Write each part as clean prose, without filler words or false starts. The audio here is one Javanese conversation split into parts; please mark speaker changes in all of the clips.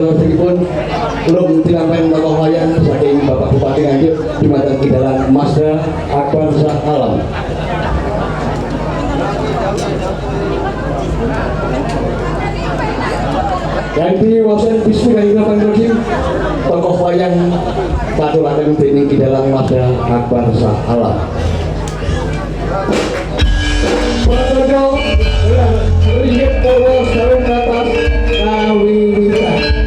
Speaker 1: Meskipun belum dilakukan tokoh wayang saking Bapak Bupati Nganjuk Jumatan Kidalang Masda Akbar Shah Alam. Dan di wawasan Bismillahirrahmanirrahim tokoh wayang patulaken dening Kidalang Masda Akbar Shah Alam. Padahal ringgit polos sarung atas kawiwitan.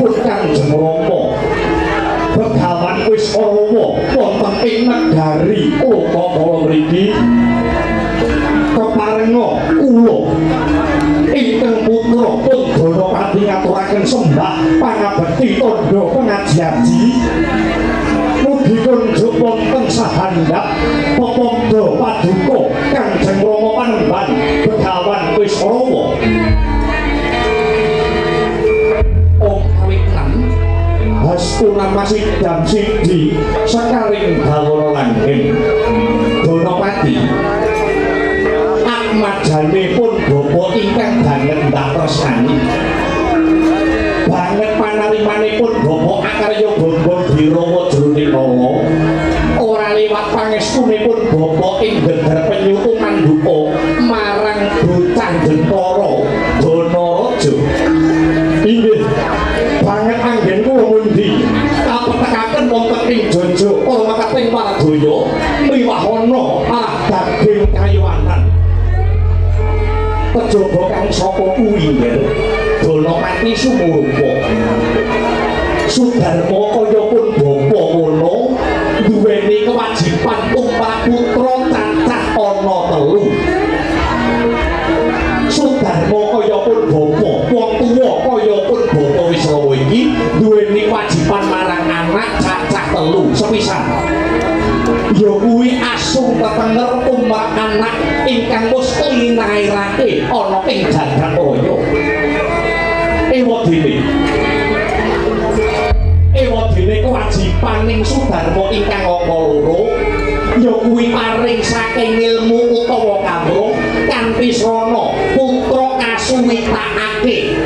Speaker 2: pun Kanjeng Rama Begawan wis rawa wonten ing negari Lokapala mriki keparenga kula ingkang putra Danapati ngaturaken sembah pangabekti tandha pengaji-aji mugi kunjuk wonten sahandap pepangga paduka Kanjeng Rama Panembahan Begawan wis rawa Om kawitan Hastuna masih jam siji sekaring Bawara Langgeng Danapati akmajanipun bapa ingkang banget ndak tresnani banget panarimanipun bapa akarya bamba dirawa jroning kala ora liwat pangestunipun bapa ing gedher penyuku manduka marang bocah Jentara Danaraja inggih banget anggen kula mundi kapetekaken wonten ing Jaja ora kating Paradaya miwahana daging kayuwanan kejaba kang sapa kuwi Danapati sumurupa Sudarma kaya pun bapa ngono duweni kewajiban tumrap putra cacah ana 3 Sudarma kaya pun bapa wong tuwa kaya pun bapa wis rawa iki duweni kewajiban marang anak cacah 3 sepisan ya kuwi asung tetenger tumrap anak ingkang wis linairake ana ing jagat raya ewadene kewajibaning Sudarma ingkang angka 2 ya kuwi paring saking ilmu utawa kamrong kanthi srana putra kasuwitakake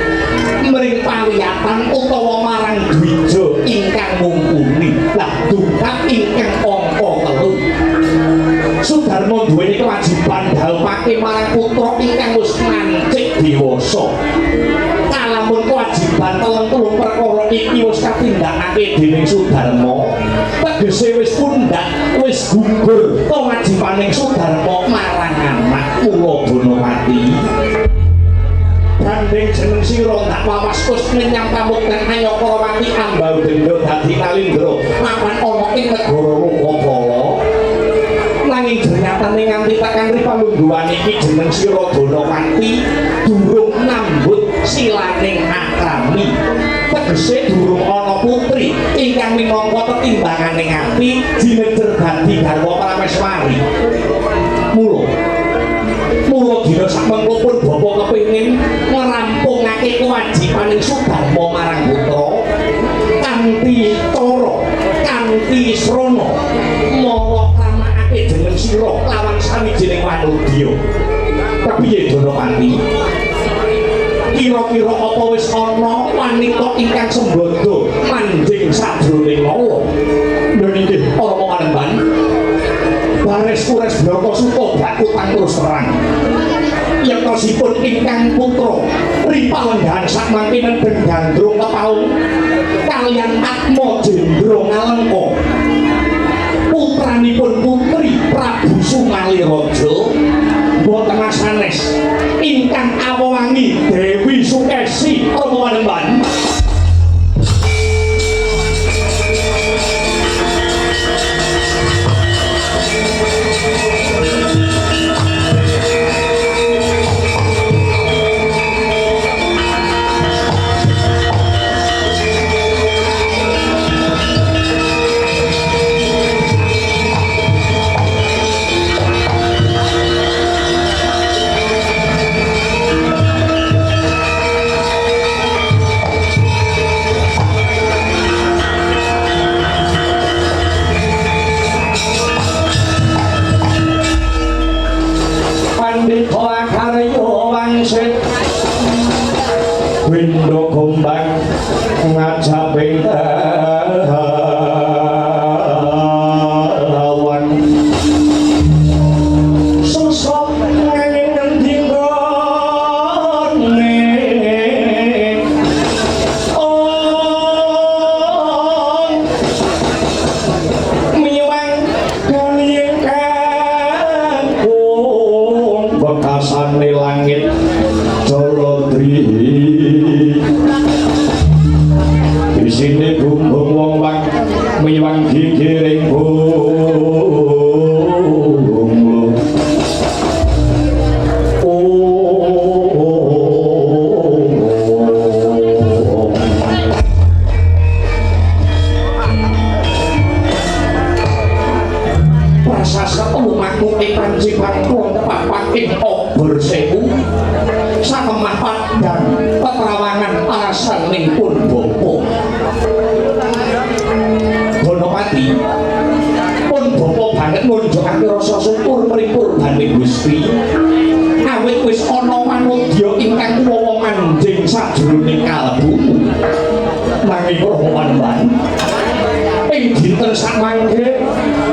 Speaker 2: mring pawiyatan utawa marang dwija ingkang mumpuni lah dungkap ingkang angka 3 Sudarma duweni kewajiban dhawuhake marang putra ingkang wis mancik dewasa kalamun kewajiban telung perkara iki wis katindakake dening Sudarma tegese wis pundhak wis gugur kewajibaning Sudarma marang anak kula Danapati gandeng jeneng sira ndak wawas wis menyang pamukten Anyakarawati ambau denda dadi kalindra mapan ana ing negara Lokapala nanging jernatane nganti tekan pamungguhan iki jeneng sira Danapati durung nambut silaning akrami tegese durung ana putri ingkang minangka tetimbanganing ati jinejer dadi garwa Prameswari mula dina samengko pun bapa kepengin ngerampungake kewajibaning Sudarma marang putra kanthi cara kanthi srana mawa kramakake jeneng sira lawan sawijining wanudya kepiye Danapati kira-kira apa wis ana wanita ingkang sembada manjing sajroning mala lho nggih para panembahan bares kures bloko suta bakutang terus terang yektosipun ingkang putra ripalenggahan sakmangkinen den gandrung kepaung kaliyan Atma Jendra Ngalengka putranipun putri Prabu Sumaliraja boten sanes ingkang awangi Dewi Sukesi para panembahan Windo kumbang ngajak lawan sosok ngangin ngendingone miwang kaliyan kakung bekasane langit Colodri sine bumbung wong wang miwang gigiring bumbu prasasta lumaku ing panci pangkuan tepat paking obor sewu sakemah padang petrawangan alasan ning pun bopo Gonopati pun bopo banget nunjukake rasa syukur mripur bani Gusti awit wis ana manudya ingkang kuwawa manjing sajroning kalbu nanging rohan ing dinten samangke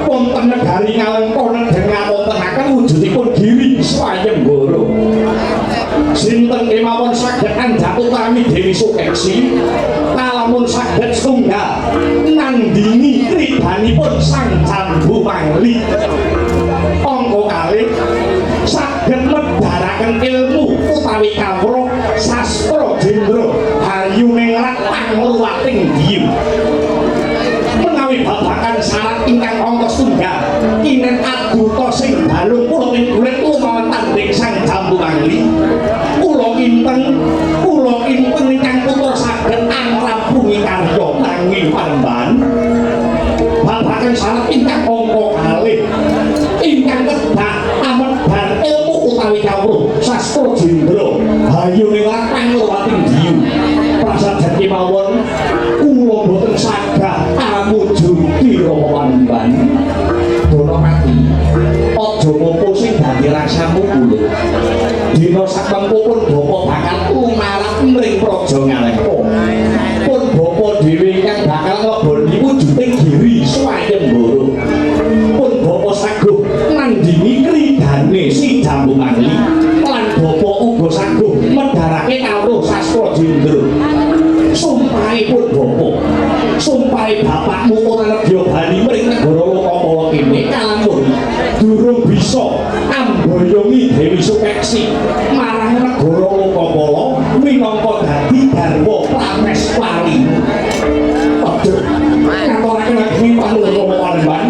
Speaker 2: wonten negari ngalengka dengan wontenaken wujudipun Giri Swayembara sinten kemawon saged andhap utami Dewi Sukeksi kalamun saged setunggal nandingi kridanipun Sang Jambu Mangli angka kalih saged medharaken ilmu utawi kawruh sastra jendra Hayu Ningrat pangluwating diyu menawi babagan syarat ingkang angka setunggal kinen aduta sing balung kula ing kulit umawan tanding Sang Jambu Mangli kula inten ingkang putra saged angklabungi karya nanging pamban babagan syarat ingkang angka kalih ingkang kedah amedhan ilmu utawi kawruh sastra jendra Hayu Ningrat pangluwating diyu prasajan kemawon kula boten sagah amujudi roman Gonopati aja mopo sing dadi rasamu kula dina sakmengkupun bapa bakal umarat mring praja ngalengka pun bapa dhewe ingkang bakal ngleboni wujuding Giri Swayembara pun bapa saguh nandingi kridane si Jambu Mangli lan bapa uga saguh medharake kawruh sastra jendra sumpahipun bapa sumpahe bapakmu ora nedya bali mring negara Lokapala kene kalamun durung bisa amboyongi Dewi Sukeksi marang negara Lokapala minangka dadi garwa Prameswari aduh ngaturaken ageng panulung panembahan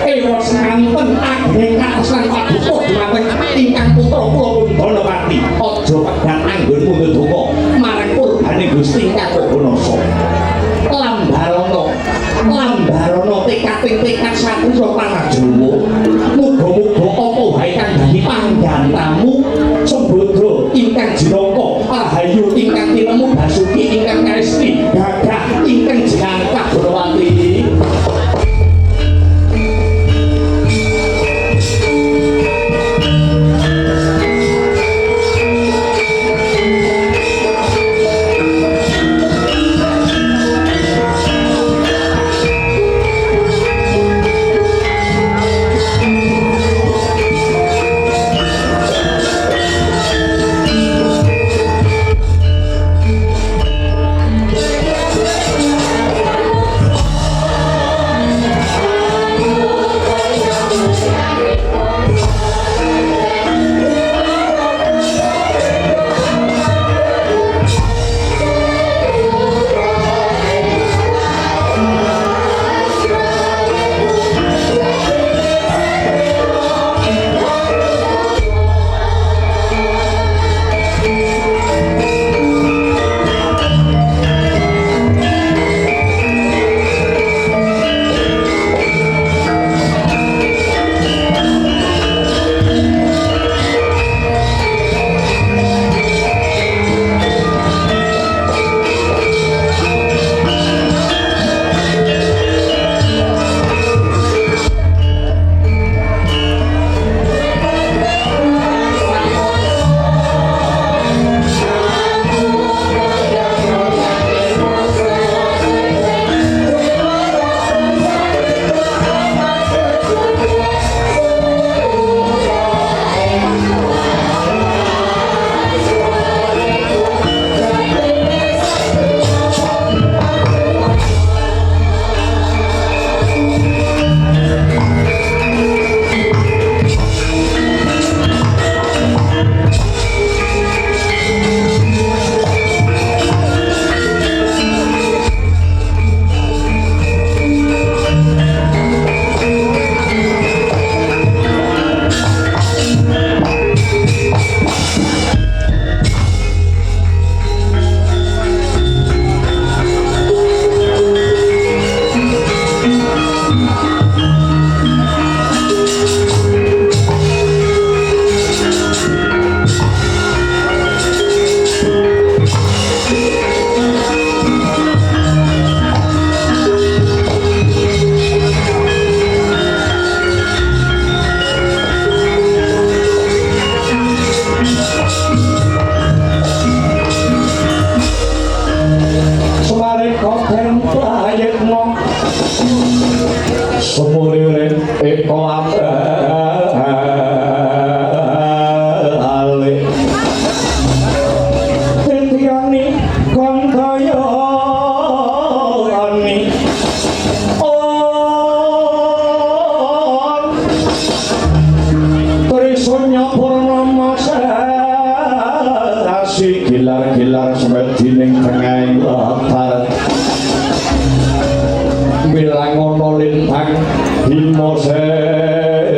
Speaker 2: ewa semanten ageng kasan paduka dumateng ingkang putra kula Gonopati aja pedhang anggonmu ndedonga marang purbane Gusti Kakawunasa Lambarana teko ale tetiani kon kaya ani Trisonyo purnama sasi gilar-gilar semedining tengahing latar bilang ono lintang Bimo Sehadi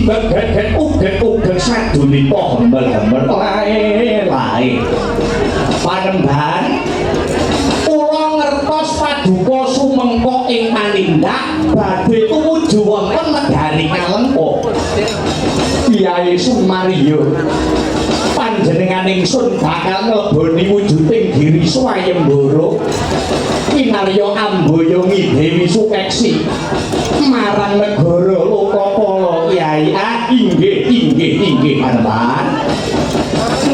Speaker 2: Beget uget saduni pohon hembel-hembel lae Panembahan kula ngertos paduka sumengko ing panindak badhe tumuju wonten negari Ngalengka Kyai Sumaryo panjenengan ingsun bakal ngleboni wujuding Giri Swayembara kinarya amboyongi Dewi Sukeksi marang negara Lokapala Kyai inggih Panembahan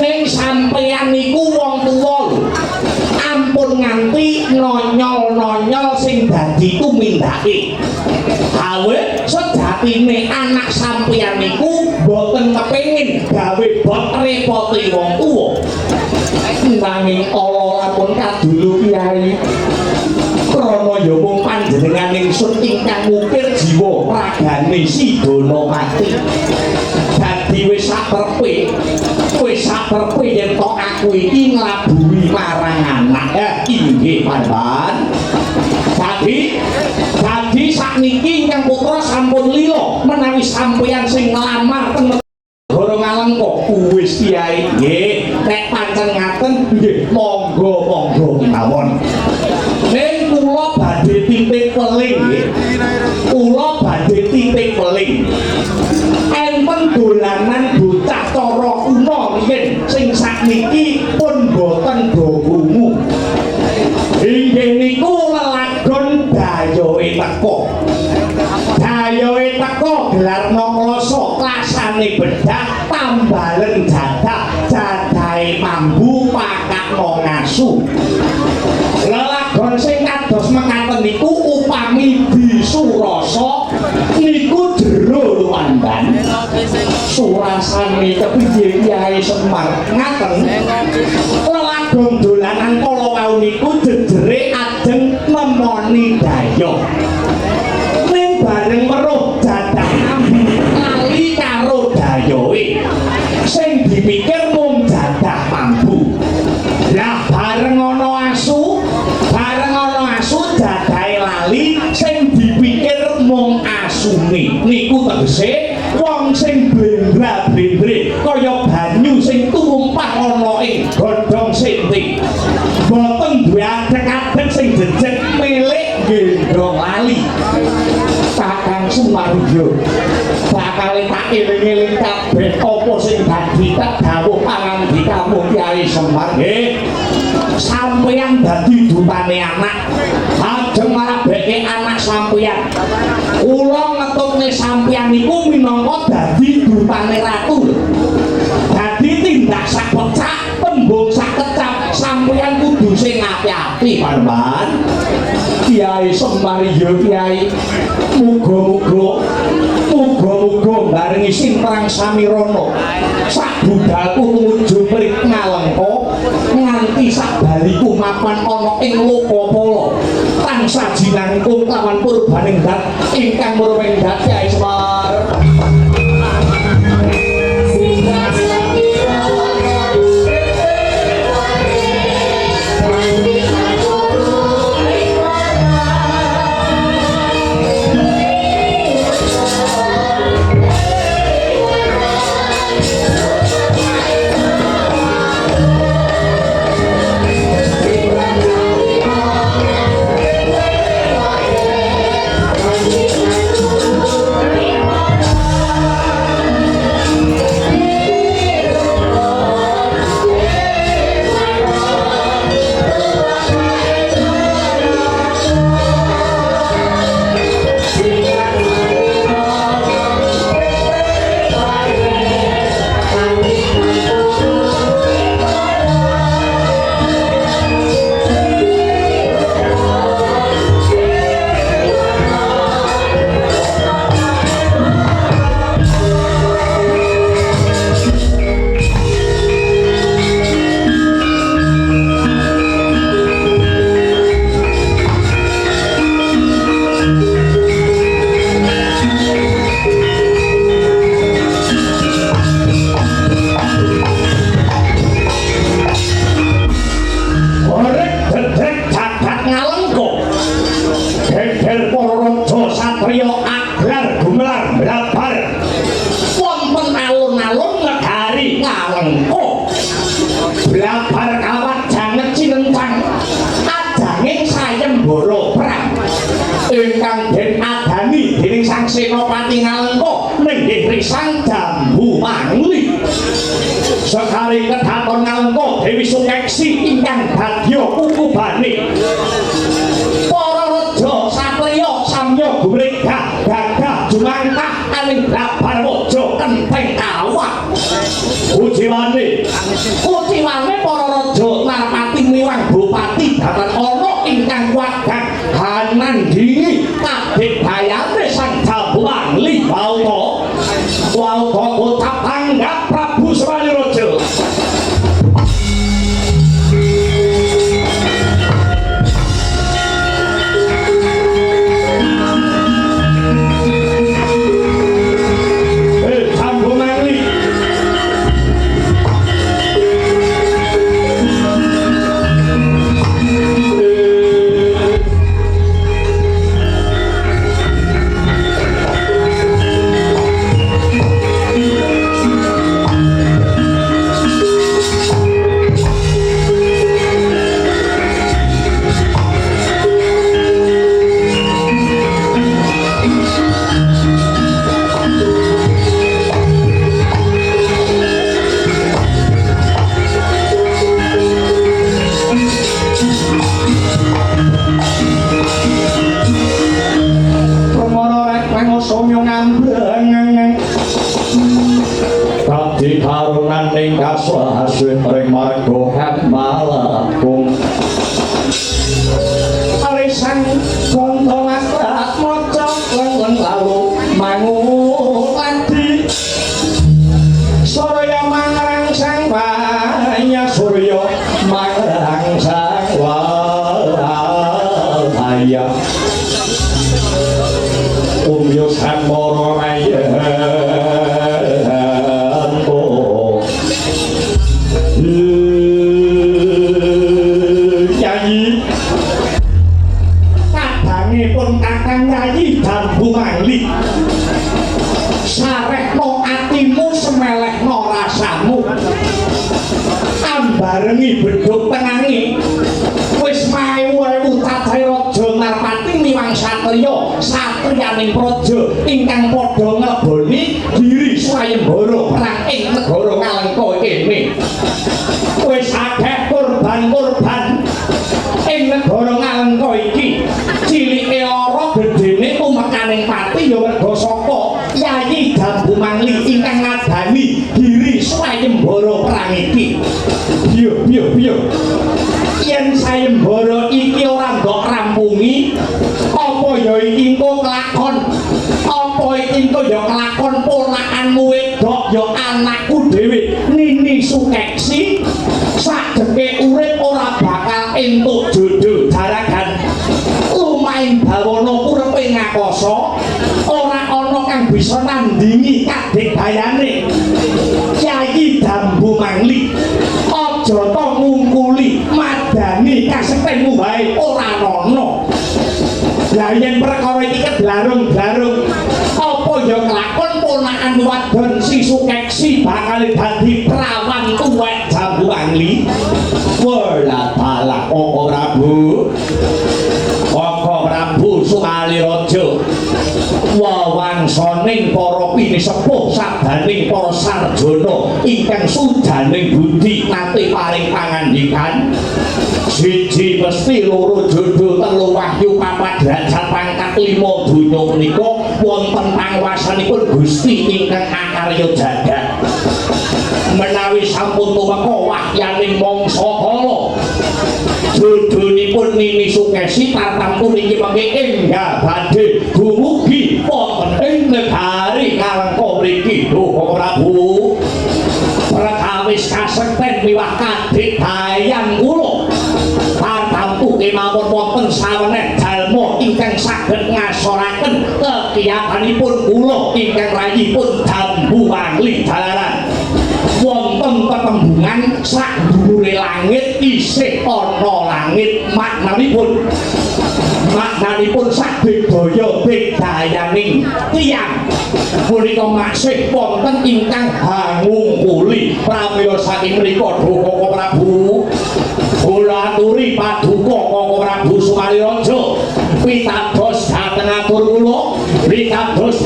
Speaker 2: ning sampeyan niku wong tuwa lho ampun nganti nonyol-nonyol sing dadi tumindake awit sejatine anak sampeyan niku boten kepengin gawe bot repoti wong tuwa nanging ala lampun kadulu Kyai krana ya mung panjenengan ingsun ingkang ngukir jiwa ragane Sidana mati dadi wis sakerpe yen tok aku iki nglabuhi marang anak inggih Panembahan dadi sakniki ingkang putra sampun lila menawi sampeyan sing nglamar teng negara Ngalengka wis Kyai nggih nek pancen ngaten nggih monggo mawon ning kula badhe titik peling enten dolanan bocah cara kuna riyen sing sakniki pun boten krungu inggih niku lelagon dayoe teko gelar nangloso klasane bedak tambalen jadahe mambu pakakno ngasu lelagon sing kados mekaten niku upami disurasa niku jero luwandan surasane kepiye Kyai Semar ngaten lelagon dolanan kala wau niku jejere ajeng nemoni dayoh ning bareng weruh jadah ambu lali karo dayohe sing dipikir mung jadah mambu lah bareng ana asu jadahe lali sing dipikir mung asune niku tegese wong sing blendra-blendre kaya banyu sing tumpah ana ing godhong sinting boten duwe adeg-adeg sing jejeg milik gendong lali Kakang Sumaryo bakal tak eling-eling kabeh apa sing dadi tak dawuh pangandikamu Kyai Semar nggih sampeyan dadi dutane anak ajeng marabeke anak sampeyan kula ngetutne sampeyan niku minangka dadi dutane ratu dadi tindak sak pecak tembung sak kecap sampeyan kudu sing ati-ati Panembahan Kyai Sumaryo Kyai muga-muga barengi sintrang samirana sak budalku tumuju mriki Ngalengka nganti sak baliku mapan ana ing Lokapala tansah jinangkung lawan purbaning dat ingkang murwendat Kyai Semar Senopati Ngalengka nenggih risang Jambu Mangli. Sekali kedaton Ngalengka Dewi Sukeksi ingkang badya kukubane. Para raja satriya samya gumring gagah jumangkah aning babar waja kentheng kawah. Ujiwane para raja Narpati miwang Bupati datan ana ingkang wadah hanandingi kadhayane sang Jambu Mangli Wauta ucap tanggap Prabu Srawiraja. Karunaning kaswaswin ring marga Malakung alisan gontong asrat maca lengen lalu mangulati surya mangrangsang waya surya mangrangsang waya umyusan moro raya Yayi Jambu Mangli sarehno atimu semelehno rasamu ambarengi bedhog tenangi wis mayu-ayu tatahe raja Narpati miwang satriya satriyaning praja ingkang padha ngleboni diri swayembara perang ing negara Ngalengka kene wis akeh korban-korban ing negara Ngalengka iki cilike lara gedene tumekaning pati ya merga saka Yayi Jambu Mangli ingkang ngadani diri swayembara perang iki. Piye yen sayembara iki ora ndok rampungi apa ya iki engko kelakon apa iki engko ya kelakon ponakanmu wedok ya anakku dhewe Nini Sukeksi sadeke urip ora bakal entuk jodoh jaragan lumaing bawana urepe ngakoso ora ana kang bisa nandingi kadhayane Yayi Jambu Mangli aja to ngungkuli madani kasetenmu wae ora ana. Lah yen perkara iki kedlarung-dlarung apa ya kelakon ponakan wadon si Sukeksi bakal dadi prawan tuwek Jambu Mangli. Wala talak Prabu Sumaliraja wawangsaning para pinisepuh sabdaning para sarjana ingkang sujaning budi nate paring pangandikan siji mesti loro jodoh telu wahyu papat derajat pangkat 5 donya menika wonten panguwasanipun Gusti ingkang akarya jagat menawi sampun tumeka wahyaning mangsa kala judulipun Nini Sukeksi tartamtu niki mengke enggak badhe dumugi wonten ing negari Ngalengka mriki Duh Prabu perkawis kasekten miwah kadhayang kula tartamtu kemawon wonten saweneh dalma ingkang saged ngasoraken kegiatanipun kula ingkang rayipun Jambu Mangli dalaran wonten tetembungan sak dhuwure langit isih ana langit maknanipun sadaya bedayaning tiyang punika maksih wonten ingkang hangungkuli pramila saking mriku Duh Prabu kula aturi paduka Prabu Sumaliraja pitados dhateng atur kula pitados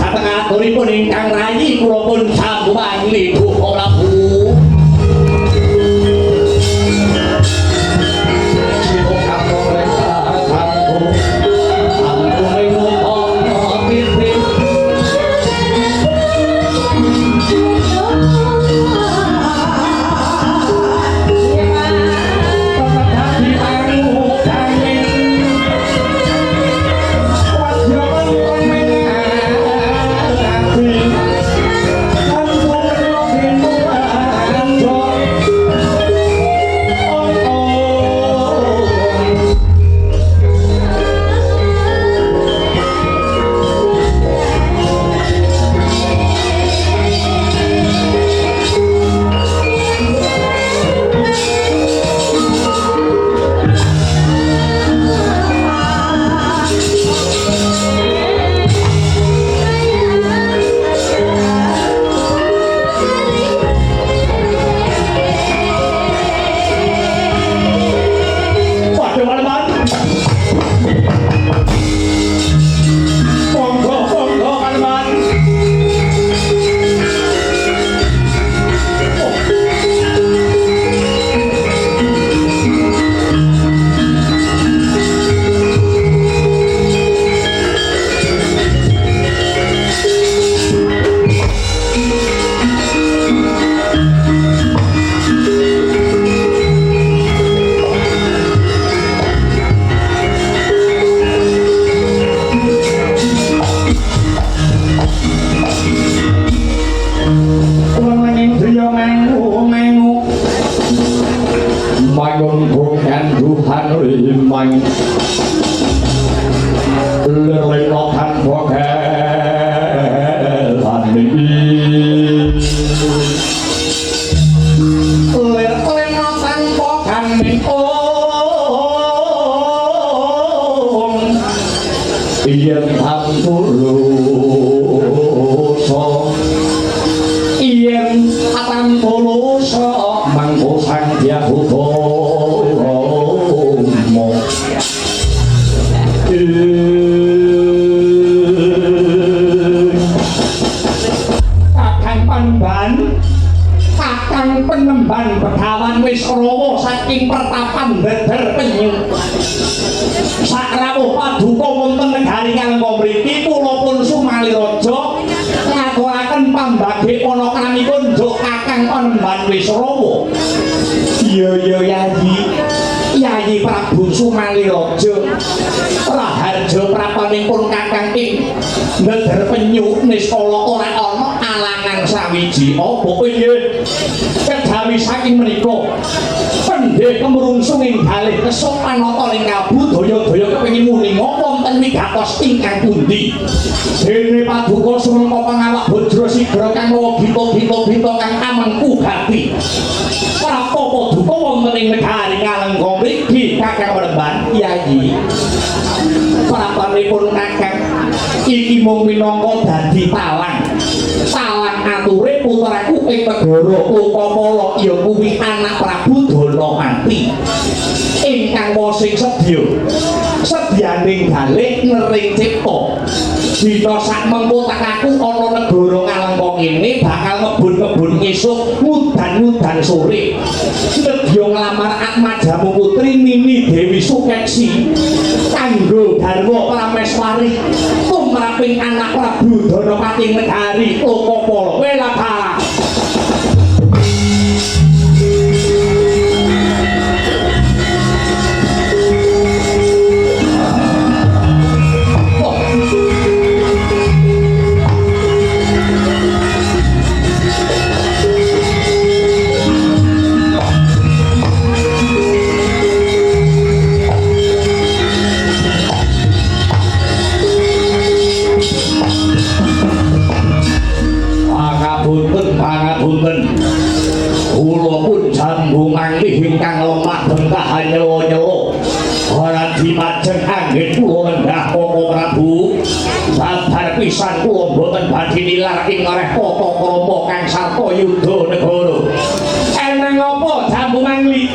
Speaker 2: yo mengu mayung bukan Tuhan rimang lelelokan bokelan ini lelelokan bokan yen ampuluso yen ampuluso mangko sang diahukomo kakang penemban Begawan wis rawa saking pertapan Dadar Penyu sakrawuh paduka wonten negari kalengka mriki kula pun Sumaliraja ngaturaken pambaghe panakranipun duk kakang penemban wis rawa iya Yayi Prabu Sumaliraja Raharja prapanipun kakang ing Dadar Penyu niskala ora ana alangan sawiji apa piye kejawi saking menika pendhe kemrungsung ing kalih kesuk panata ing kabudaya-daya kepengin muni wonten wigatos ingkang pundi dene paduka sumangka pangawak Bajra Sigra kang mawa gita-gita kang amengku gati prapapa duka wonten ing negari Kalengka mriki kakang Penemban Yayi prapanipun kakang iki mung minangka dadi talang ature putraku ing negara Lokapala ya kuwi anak Prabu Danamati ingkang wasing sedyaning galih ngering cipta dina sak mengko tekaku ana negara Kalengka kene bakal ngebun-ngebun esuk ngudan-ngudan sore sedya nglamar Atmajamu putri Nini Dewi Sukeksi kanggo garwa Prameswari tumraping anak Prabu Danamati negari Lokapala welakala kula pun jambung manglih ingkang lemah bengkah nyelo-nyelo ora dimajeng anggen kula lenggah Koko Prabu sabar pisan kula boten badhe nilar ing areh tata krama kang sarta yudha negara eneng apa jambung manglih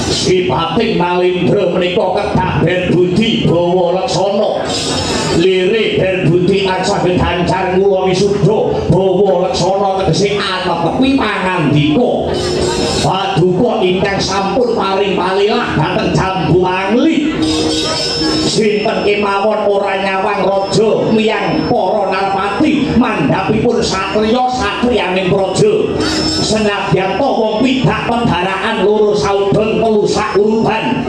Speaker 2: sipating Malindra menika kedah ben budi bawa laksana lirik dan budi angsah gedancar kula wisuda bawa laksana tegese ana tepi pangandika paduka ingkang sampun paring palilah dhateng Jambung Manglih sinten kemawon ora nyawang raja miyang para narpati mandhapipun satriya satriyaning praja senadyan to wong pidak pendaraan loro saudon telu sakuruban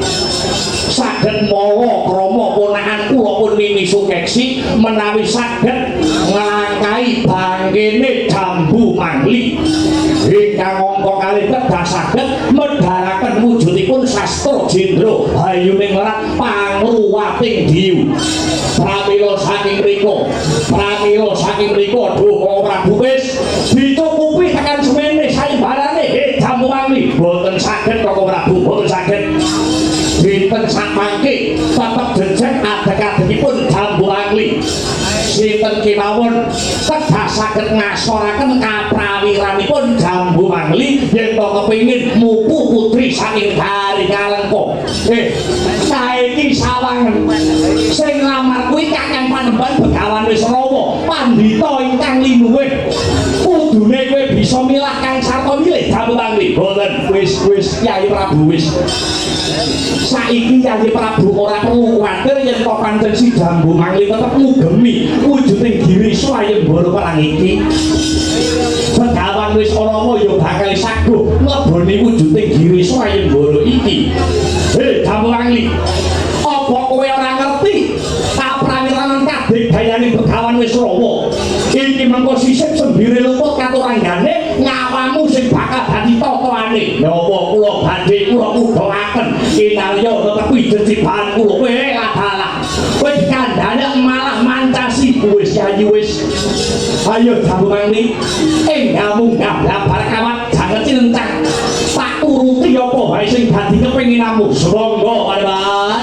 Speaker 2: saged mawa krama ponakan kula pun Nini Sukeksi menawi saged nglangkai bangkene Jambung Manglih ingkang angka kalih kedah saged medharaken wujudipun Sastra Jendra Hayuning Merak pangluwating diyu pramila saking mriku duka Prabu wis dicukupi tekan semene saimbarane Jambung Manglih boten saged Koko Prabu boten saged dinten sak mangke tetep jejeg adeg-adegipun Jambung Manglih sinten kemawon kedah saged ngasoraken kaprawiranipun Jambung Manglih yen to kepengin mupu putri saking dari Kalengka saiki sawangen sing lamar kuwi Kakang Panemban Begawan wis rawa pandhita ingkang linuwih kudune kowe bisa milah kang sarta milih Jambung Manglih boten wis Yayi Prabu wis saiki Yayi Prabu ora perlu kuwatir yen to pancen si Jambung Manglih tetep ngugemi wujuding diri swayembara perang iki Begawan wis rawa ya bakal saguh ngleboni wujuding diri swayembara iki Jambung Manglih apa kowe ora ngerti kaprawiranan kadhik dayane Begawan wis rawa iki mengko sisip sembire luput katuranggane nyawamu sing bakal dadi totoane napa kula badhe kula udhawaken kinarya tetepi dadi bahan kula kowe adalah kowe kandhane malah mancasi wis yayu wis ayo jambangni enggamu ngablabar kawat jangan cilencang tak turuti apa wae sing dadi kepenginamu srangga Pademan.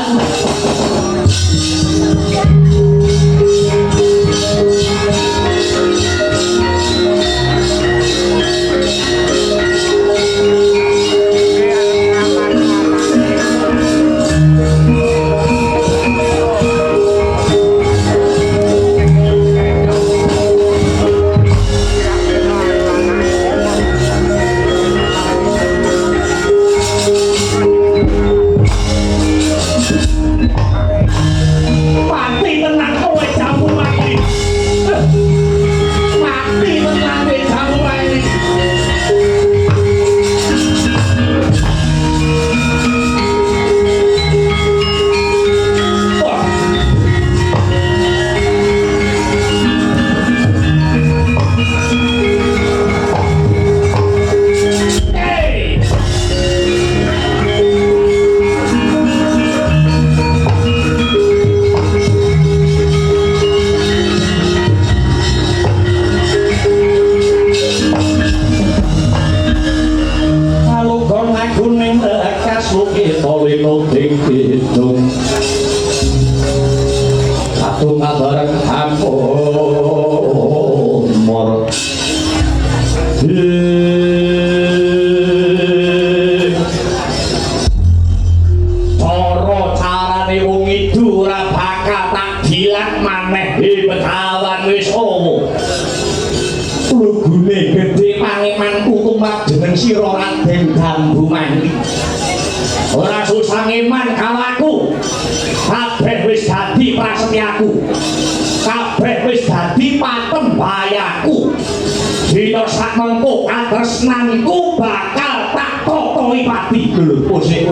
Speaker 2: Tresnanku bakal tak totoi pati lho pusik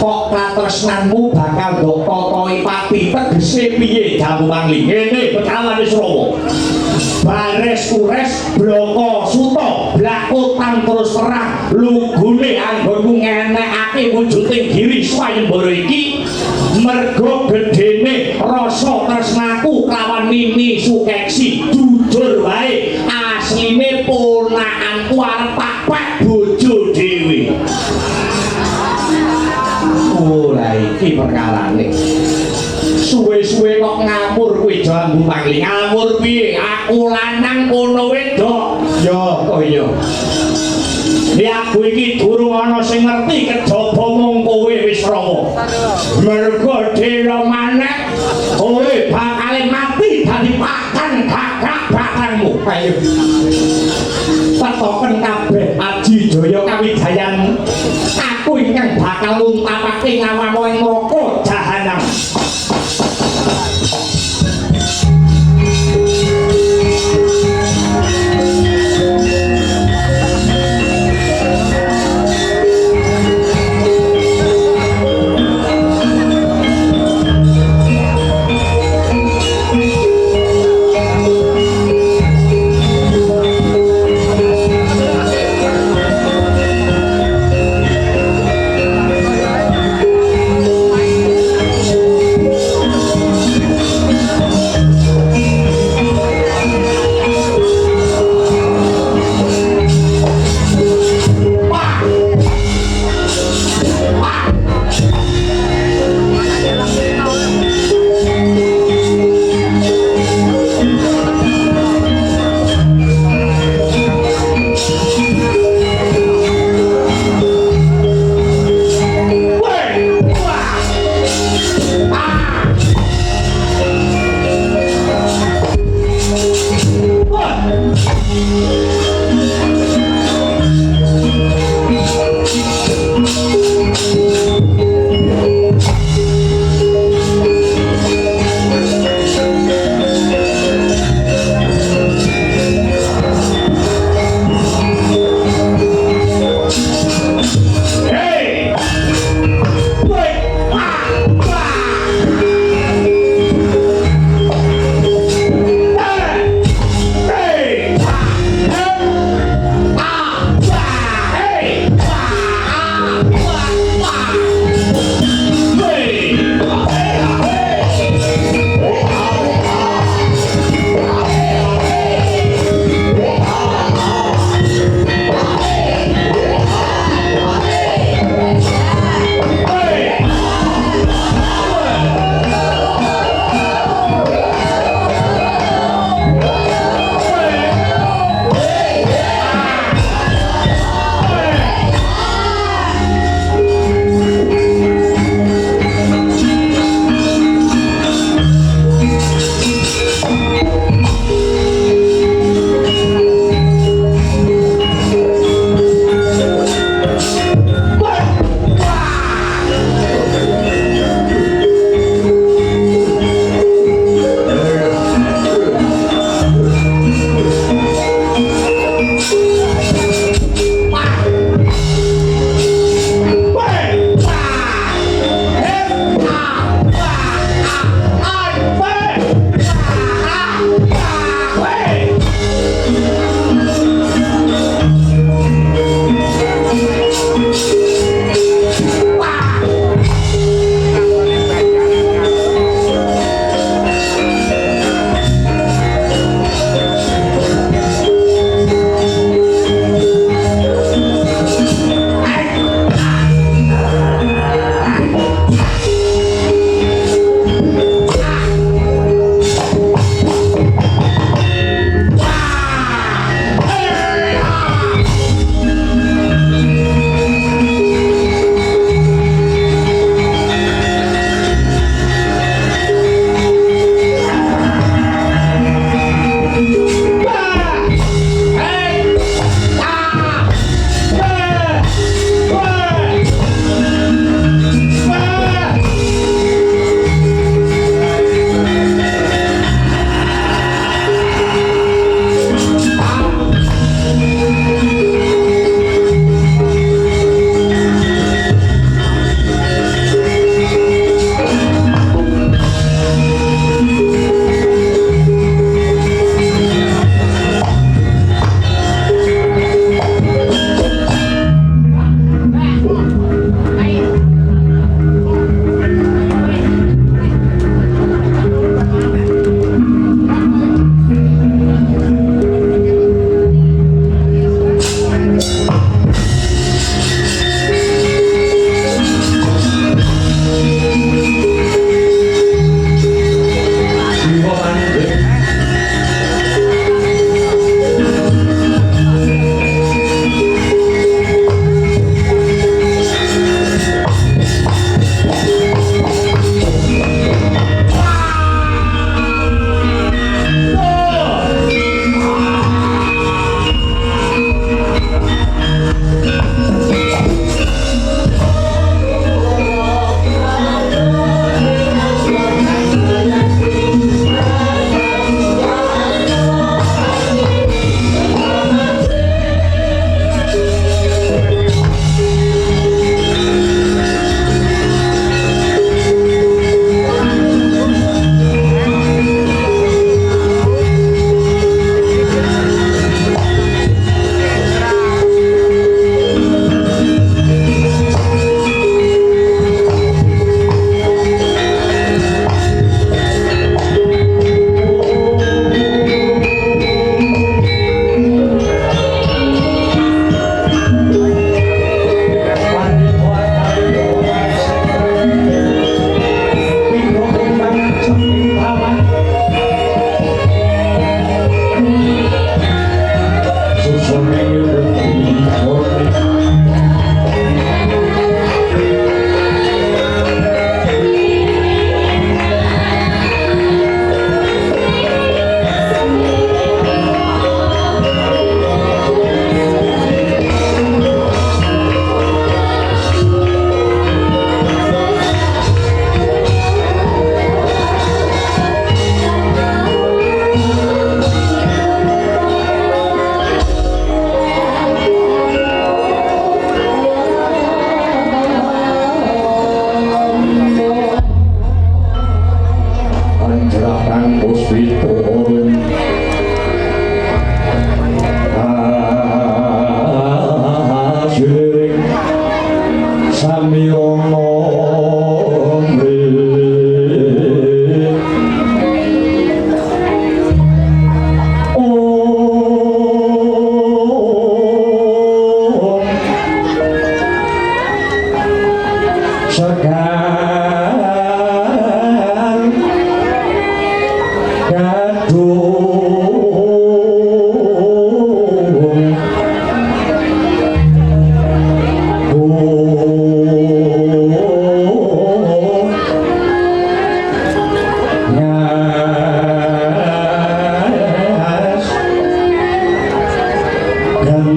Speaker 2: kok katresnanmu bakal mbok totoi pati tegese piye Jambu Mangli ngene Becawan Wisrawa bares ures bloko suta blakotan terus terang lugune anggonku ngenekake wujuding giri swayembara iki mergo gedene rasa tresnaku kawan Mimi Sukeksi jujur wae asline ponakanku arep tak pek bojo dhewe. Ora iki perkarane. Suwe-suwe kok ngamur kuwi Jambu Mangli. Ngamur piye? Aku lanang kono wedok. Ya kok iya. Ya aku iki durung ana sing ngerti kejaba mung kowe Wisrawa. Mergo dhewe maneh kowe bakal mati dadi pakan gagak-gagakmu. Ayo. Petoken kabeh Aji Jaya kawijayan. Aku ingkang bakal ngumpamake nyawamu ing neraka jahanam.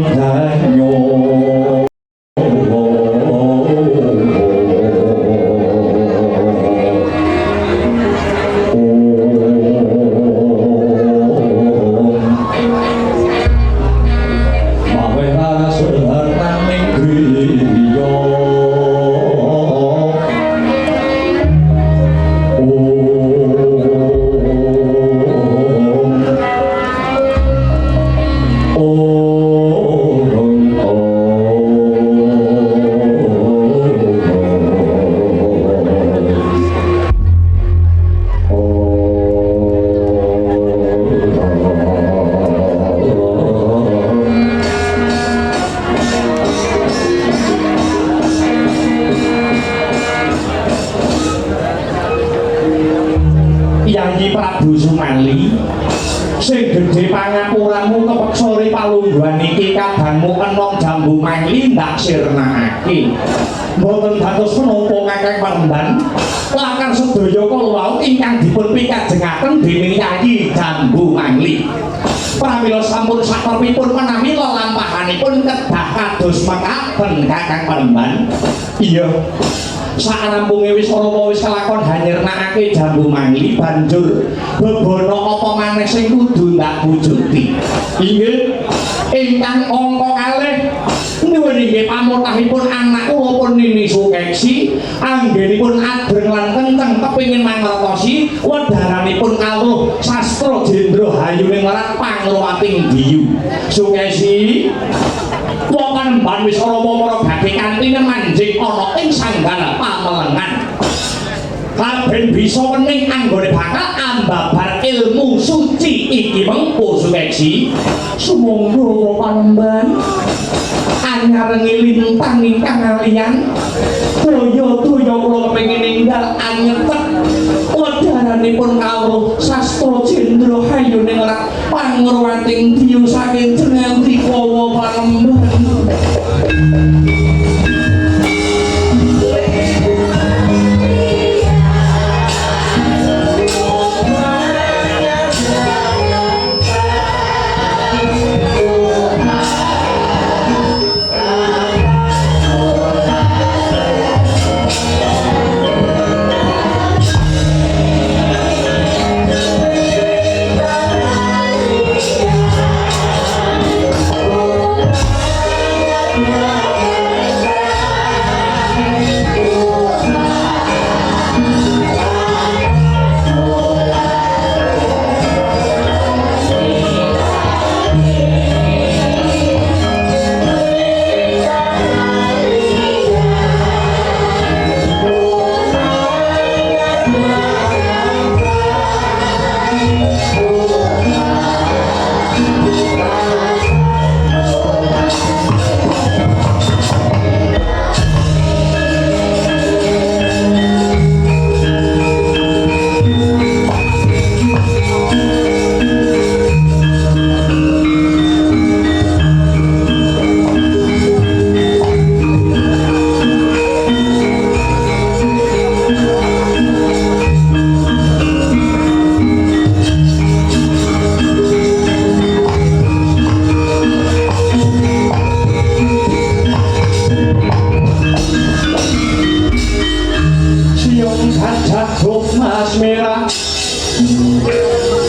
Speaker 2: danyo Yayi Prabu Sumali sing gedhe pangapuranmu kepeksa ri palungguhan iki kadangmu enom jambu mangli ndak sirnakake mboten dados menapa kakang Panembahan lakar sedaya kala wau ingkang dipun pikajengaken dening Yayi Jambu Mangli pramila sampun saperpipun menawi lelampahanipun kedah kados mekaten kakang Panembahan iya sarampunge wis ana wis kelakon hanyirnakake Jambu Mangli banjur bebono apa maneh sing kudu ndak wujuti inggih ingkang angka kalih nuwun inggih pamortahipun anak kula pun Nini Sukeksi anggenipun adreng lan kenceng kepingin mangertosi wedharanipun kawruh sastra Jendra Hayuning Lerat Pangruwating Diyu Sukeksi wong Panembahan wis ana para badhe kantine manjing ana ing sanggana pamelengan kabeh bisa wening anggone bakal ambabar ilmu suci iki mengko Sukeksi sumangga Panembahan anyarengi lintang ingkang aliyan daya-daya kula kepengin ninggal anyepet wedharanipun kawruh sastra Jendra Hayuning Lerat Pangruwating Diyu saking jeneng Trikowo Panembahan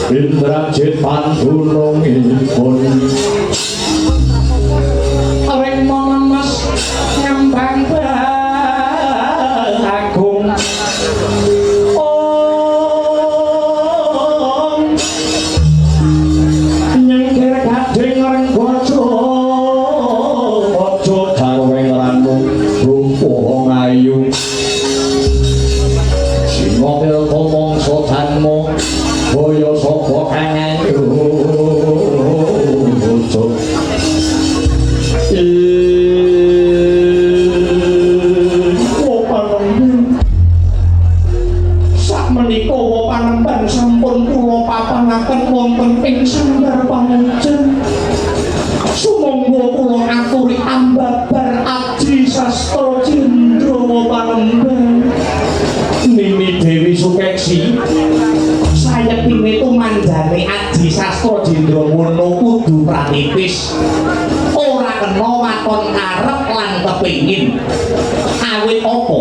Speaker 2: Indrajit pandunungipun areng monemes nyambang agung om nyengkir gading renggojo ojo garwe ngranung rumpung ayu singopil komong sodanmu boyo sapa kang ayu sakmenika wa Panembahan sampun kula papanaken wonten ing sanggar pamujan sumangga kula aturi ambabar aji sastra Jendra Panembahan Nini Dewi Sukeksi sayekine tumandane aji sastra Jendra Wono kudu pranipis ora lakon arep lan kepingin. Awit apa?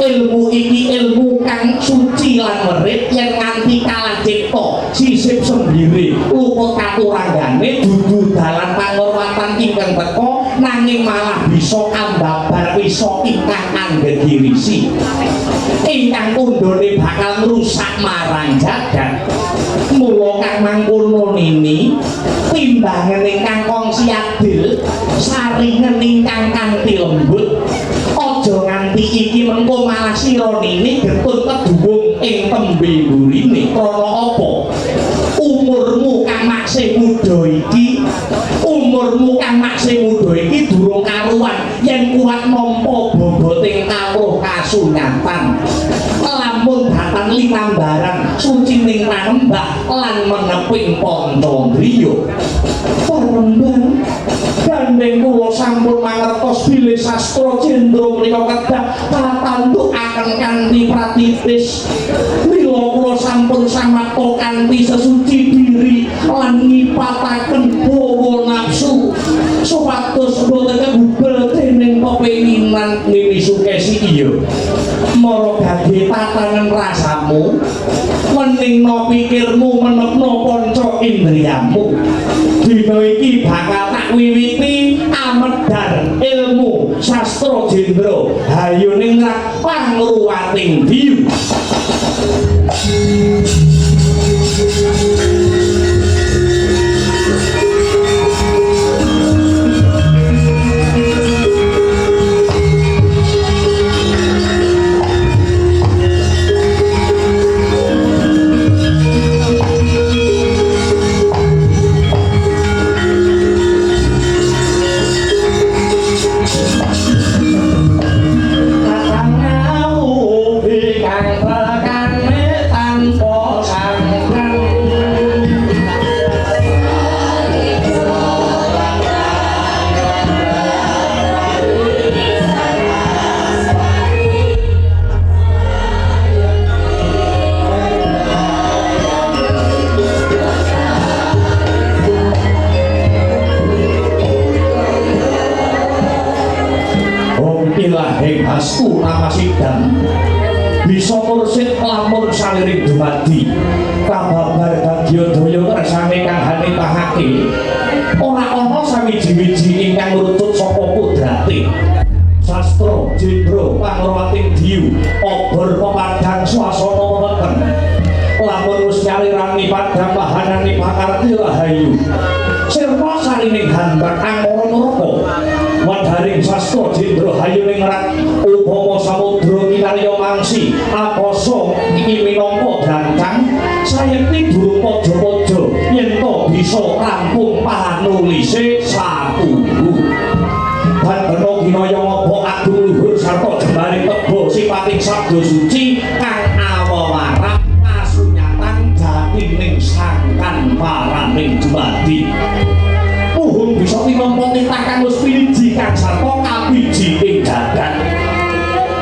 Speaker 2: Ilmu iki ilmu kang suci lan merit yen nganti kalah cipta sisip sendiri luput katuranggane dudu dalan pangorwatan ingkang teka nanging malah bisa ambabar wisa ingkang anggegirisi ingkang kundone bakal ngrusak marang jagat. Mula kang mangkono nini timbangan ingkang kongsi adil saringen ingkang kanthi lembut aja nganti iki mengko malah sira nini getun keduwung ing tembe mburine krana apa umurmu kang maksih muda iki durung karuan yen kuat nampa boboting kawruh kasunyatan lamun datan linambaran sucining ranembah lan meneping Pandandriya parembang gandeng kula sampun mangertos bilih sastra Jendra menika kedah patantukaken kanthi pratitis mila kula sampun samapta kanthi sesuci diri lan ngipataken hawa nafsu supados boten kebubel dening pepenginan Nini Sukesi iya mara gage tatanen rasamu meningno pikirmu menepno panca indriyamu dina iki bakal tak wiwiti amedhar ilmu sastra Jendra hayuning pangruwating diyu. Hasku nama sidang bisa mursid lamun saliring dumadi kababar dadya daya kersane kang hanipahake ora ana sawiji-wiji ingkang nurutut saka kudrate sastra Jendra pangruwating diyu obor pepadang swasana wewengken lamun wis nyalirani padang pahanane pakarti rahayu sirna sarining hantar angkara neraka wadharing sastra Jendra hayuning rat upama samudra kinarya mangsi akasa iki minangka drancang sayekti durung padha-padha yen to bisa rampung panulise satunggu bandana kinaya ngapa agung luhur sarta jembaring teba sipating sabda suci kang awewarah kasunyatan jatining sangkan paraning dumadi puhung bisa tinampa titah kang wis piniji kang sarta kabiji ing jagat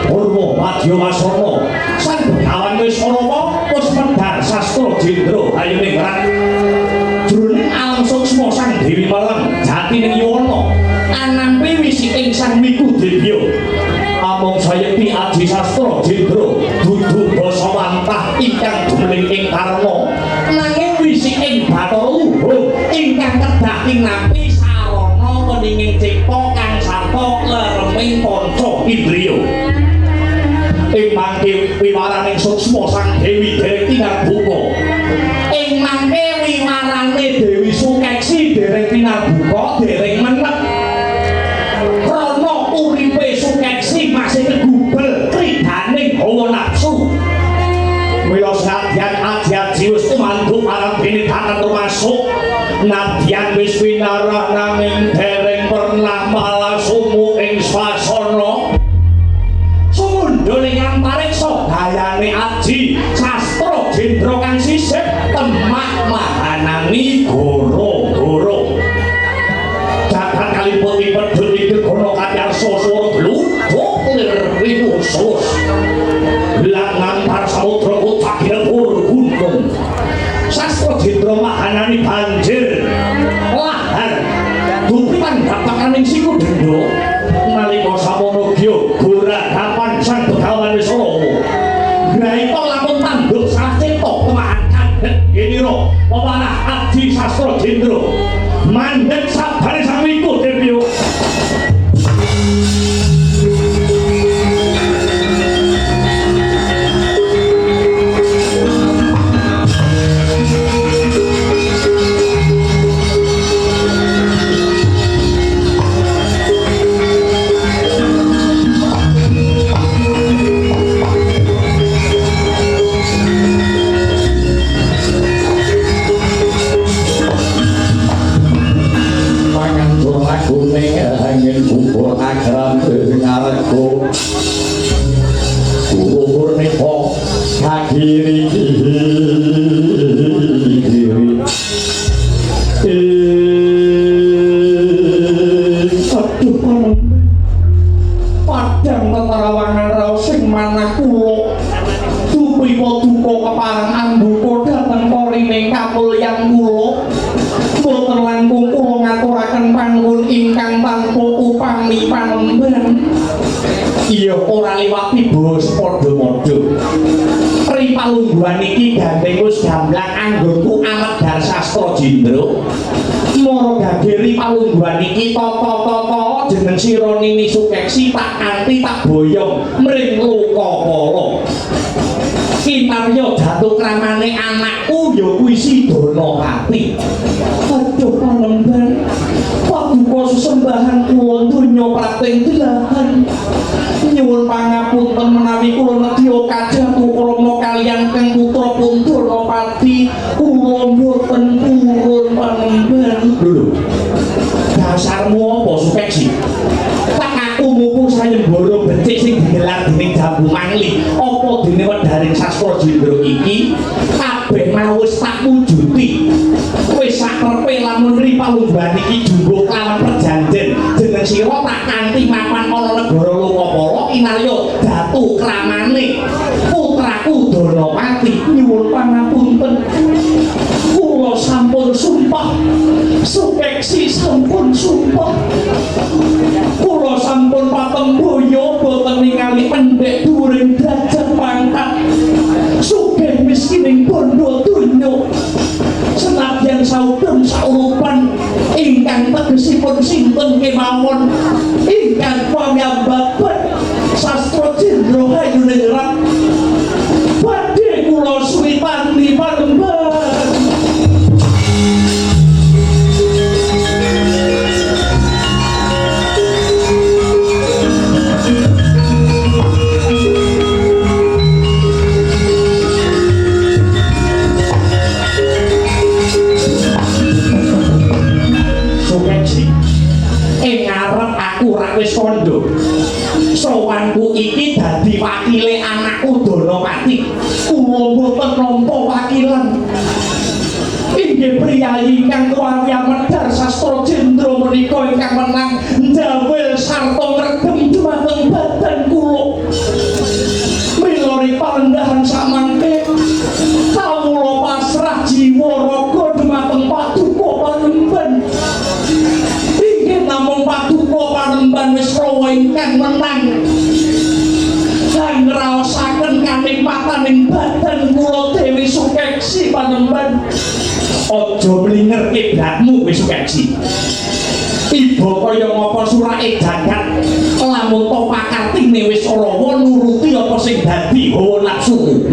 Speaker 2: Purwa Madya Wasana sang begawan wis ana wis medhar sastra Jendra hayuning rat jroning alam suksma sang Dewi Meleng jatining Yuwana anampi wisiking sang Miku Debya amung sayekti aji sastra Jendra dudu basa wantah ingkang dumeling ing karna nanging wisiking Bathara Luhung ingkang kedah tinampi sarana weninging cipta kang sarta lereming panca indriya ing mangke wiwaraning suksma sang Dewi dereng tinarbuka ing mangke wiwarane Dewi Sukeksi dereng tinarbuka dereng menek krana uripe Sukeksi masih kegubel kridaning hawa nafsu mila senadyan aji-aji wis tumanduk marang binetakan termasuk nadyan wis winarah nanging dereng pernah malah sumu ing swasana sumundhul ing antariksa gayane aji sastra Jendra kang sisip temak mahanani goro-goro jagat kalipun pedhut iki kono katyarsa swara gluduk lir rinusus gelangan par samudra utak lebur gunung sastra Jendra mahanani banjir lahar dupitan daptakaning siku dendo nalika samono gya goradapan sang Begawan Wisrawa graita lamun tanduk salah cetok kemahan kadhet genira pemanah Adi Sastra Jendra mandhet sabare sawiku Dewi.
Speaker 1: angin kumpul agram ngarepku kuhur nipo kakiri
Speaker 2: aduh panen padang tetarawangan raos sing manah kula dupiwa duka keparang ambuka dhateng porining kamulyan kula boten langkung kula ngaturaken panuwun ingkang tanpa upami panembahan iya ora liwat bos padha modho ripalungguhan iki gandeng wis gamblang anggonku amat dar sastra Jendra mara gage ripalungguhan iki tata-tata jeneng sira Nini Sukeksi tak anti tak boyong mring Lokapala kinarya jatuh kramane anakku ya kuwi si Danapati aduh panembahan paduka sesembahan kula donya prating delahan nyuwun pangapunten menawi kula nedya kajatu krama kaliyan kang putra pun Danapati kula mboten purun panembahan lho dasarmu apa Sukeksi tak aku mumpung sayembara becik sing digelar dening Jambu Mangli apa dene wedharing sastra Jendra iki kabeh wis tak wujuti wis sakrepe lamun ripalungguhan iki jumbo kelawan perjanjen jeneng sira tak kanthi mapan ana negara Lokapala kinarya datu kramane putraku Danapati nyuwun pangapunten kula sampun sumpah Sukeksi sampun sumpah kula sampun patemboyo boten ningali pendek dhuwuring derajat pangkat sugih miskining bondo donya senadyan saudon saurupan ingkang tegesipun sinten kemawon ingkang pamyababan sastra Jendra Hayuningrat badhe kula suwitani panembahan. Wis kondo sowanku iki dadi wakile anakku Danapati kula mboten nampa wakilan inggih priyayi ingkang kawya medhar sastra Jendra menika ingkang menang ndawel sarta ngregem dhumateng badan kula milori parendahan samangke kawula pasrah jiwa raga dhumateng paduka panembahan namung paduka panembahan Wisrawa ingkang menang lan ngraosaken kanikmataning badan kula Dewi Sukeksi panembahan aja mlinger kiblatmu wis Sukeksi iba kaya ngapa surake jagat lamun to pakartine wis rawa nuruti apa sing dadi hawa nafsumu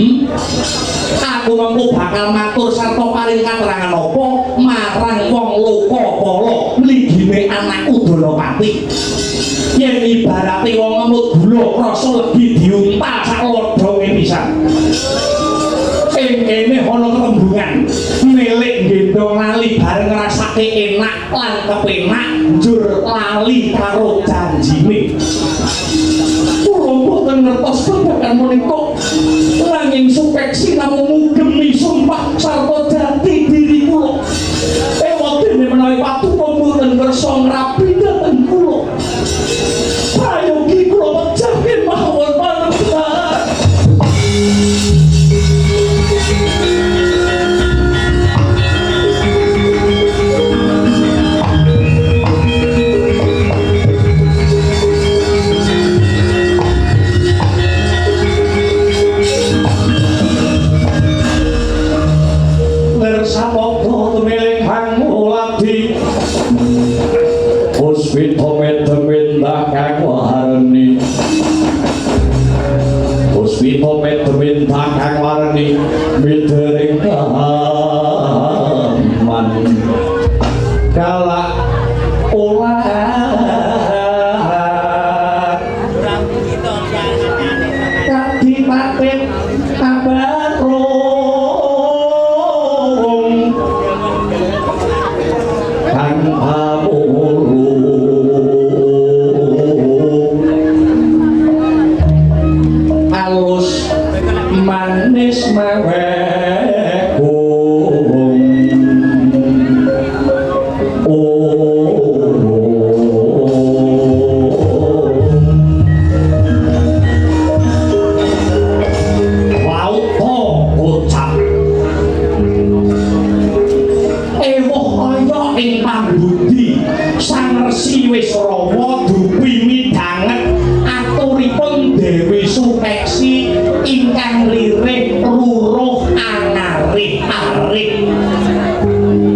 Speaker 2: aku mengko bakal matur sarta paring katerangan apa marang wong Lokapala mligine anakku Danapati yen ibarate wong ngemut gula krasa legi diuntal sak lodhonge pisan ing kene ana ketembungan milik gendong lali bareng ngrasake enak lan kepenak njur lali karo janjine kula boten ngertos babagan menika nanging Sukeksi namung mugemi sumpah sarta jati diri kula dene menawi paduka mboten kersa ngrapi dhateng kula prayogi kula pejah mawon panembahan.
Speaker 1: Puspito kang warni Puspito kang warni mitering kaman kala ulah kaki paten abarung kang halus manis mawekung lauto ucap ewoh kaya ing pambudi sang resi Wisrawa dupi midhanget aturipun Dewi Sukeksi ingkang lirih luruh angarih-arih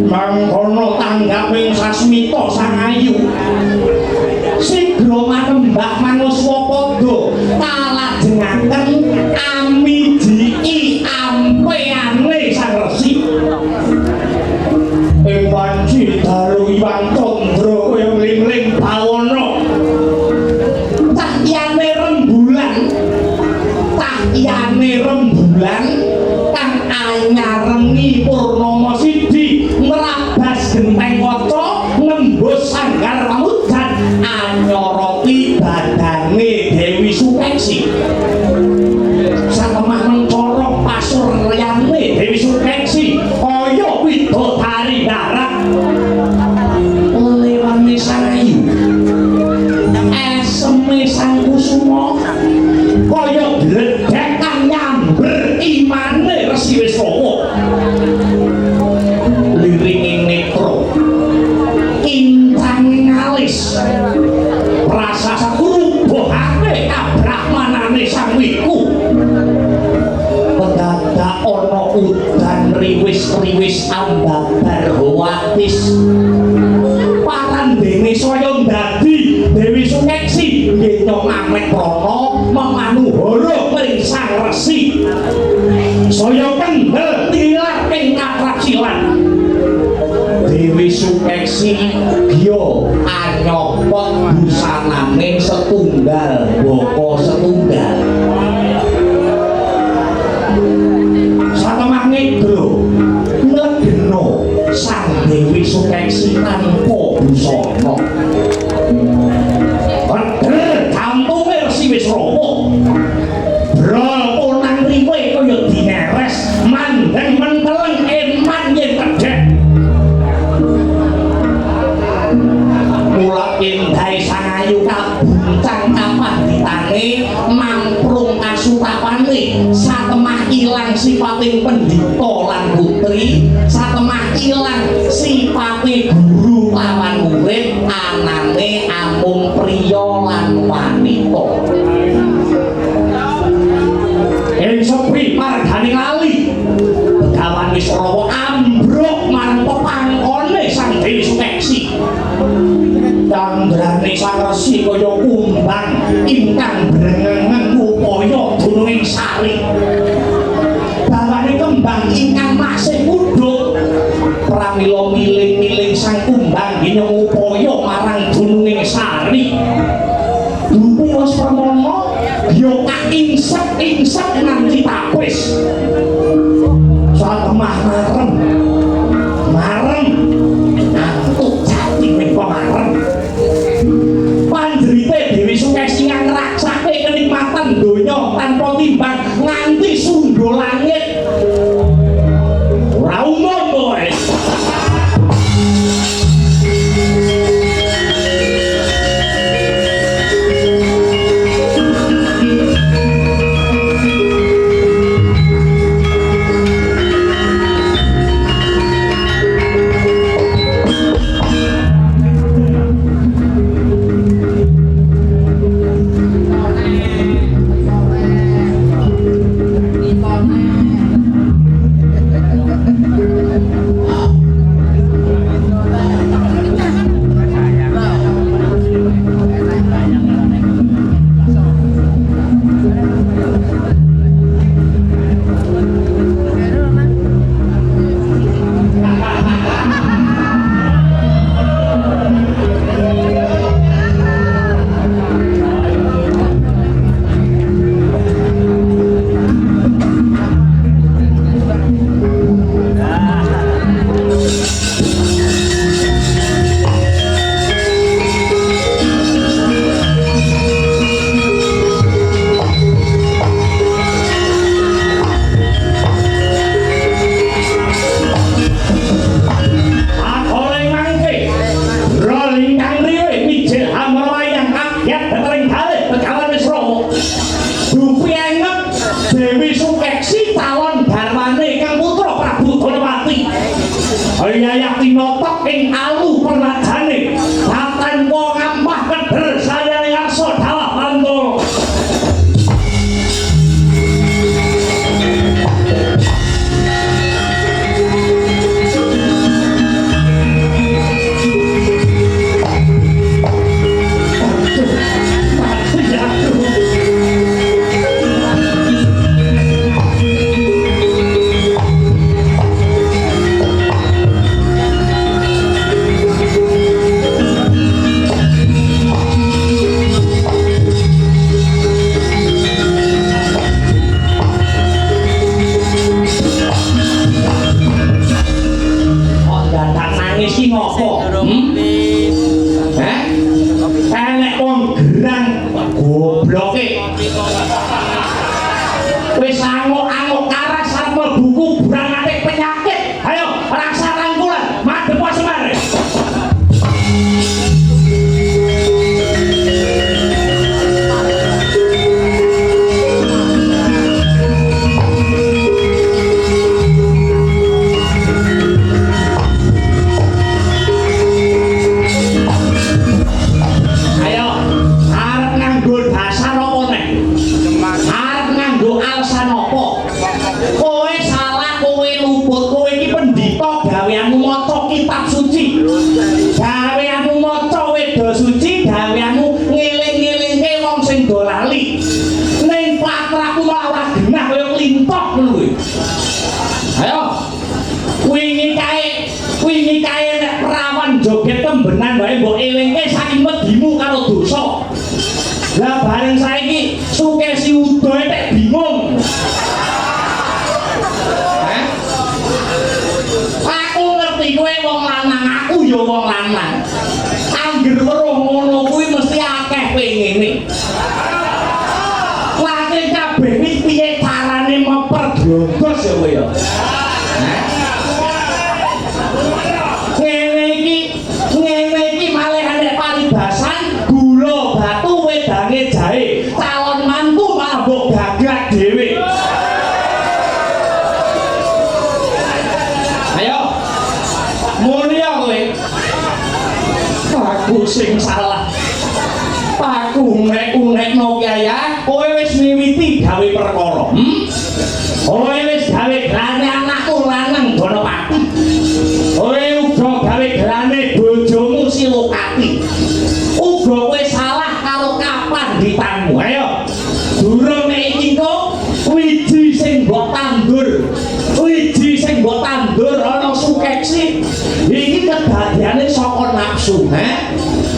Speaker 1: mangkono tanggaping sasmita sang ayu sigra manembah manuswapada kalajengaken amidiki ampeyane sang resi ing panci dalu Iwang Candra kaya mling-mling bawana cahyane rembulan kang anyarengi purnama sidi ngrabas genteng kaca nembus sanggar pamujan anyoroti badane Dewi Sukeksi satemah mencara pasuryanane Dewi Sukeksi kaya widodari darat lelewane sang ayu eseme sang kusuma kaya gledhek kang nyamber imane Resi Wisrawa liringing netra incanging alis rasa sakrubuhake kabrahmanane sang wiku pedadak ana udan riwis-riwis ambabar watis parandene saya dadi Dewi Sukeksi nggih Mamet Prana memanuhara ing sang resi saya kendel tilar ing katraksilan Dewi Sukeksi yo anyopot busanane setunggal baka setunggal satemah negro ngegeno sang Dewi Sukeksi tanpa busana kampunge Resi Wisrawa brol punang riwe kaya dineres mandeng menteleng eman yen kedhek mula indhahe sang ayu kabuncang kapandhitane mamprung kasutapane satemah ilang sipating pendhita lan putri satemah ilang sipate guru lawan murid anane amung priya lan wanita ing sepi marganing lali Begawan Wisrawa ambruk marang pepangkone sang Dewi Sukeksi tandrane sang resi kaya kumbang ingkang brengengen upaya dununging sari bawane kembang ingkang masih mudhut pramila miling-miling sang kumbang ginyong upaya marang dununging sari dupe wis pramana yo kaingsep-ingsep nganti tapis satemah marem antuk jati ning pamarem pandrite Dewi Sukeksi ngraksake kenikmatan donya tanpa timbang nganti sundha langit ora umum kowe rakyat datering kalih Begawan Wisrawa. Dupi anget Dewi Sukeksi calon garwane kang putra Prabu Danapati. Ayah tinotok ing alu perwajane tanpa ngampah keder sayane arsa dalah Bantala. Iki ngopo? Heh? Enek wong gerang gobloke. Wis anguk-anguk karas sarwa buku brangatik penyakit. Ayo, raksa rangkulan, madhep semare. Kitab suci gaweanmu maca weda suci gaweanmu ngeling-elingke wong sing do lali ning patraku malah genah kaya klintok ngono kuwi. Ayo wingi kae nek perawan joget tembenan wae mbok elingke saking medimu karo dosa. Lah bareng saiki Sukesi udoe tek bingung. Kowe wong lanang, aku ya wong lanang. Angger weruh ngono kuwi mesti akeh pengene. Lha kabeh iki piye carane memperdogos ya kowe ya? Ngene iki malih nek paribasan gula batu wedange jahe. Calon mantu malah mbok gagrak dhewe. Aku sing salah. Aku unek-unekno Kyai, kowe wis miwiti gawe perkara. Kowe wis gawe glane anakku lanang Danapati. Kowe uga gawe glane bojomu Silokati. Uga kowe salah karo kapanditanmu. Ayo. Durung iki kok wiji sing mbok tandur. Wiji sing mbok tandur ana Sukeksi. Iki kedadiane saka nafsu,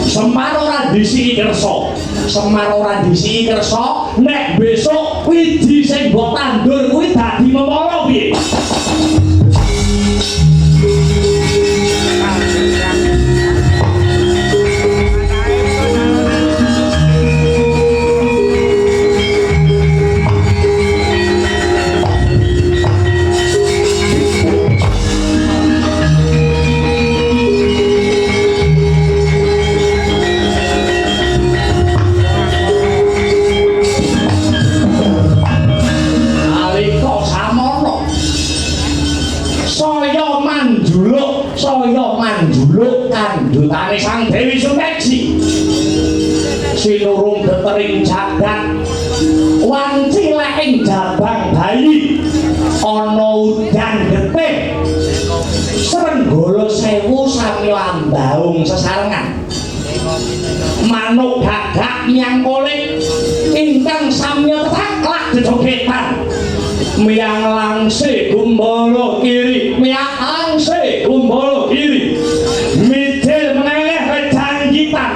Speaker 1: Semar ora disiki kersa. Semar ora disiki kersa, nek besok wiji sing mbok tandur kuwi dadi memala piye? Manjuluk kandhutane Sang Dewi Sukeksi sinurung detering jagat wanci lek ing jabang bayi ana udan getih Srenggala sewu sami lambaung sesarengan manuk gagak nyang kolik ingkang samya taklak jejogetan miyang langse gumbala kiri miyang langse gumbala kiri midil meneleh kejangkitan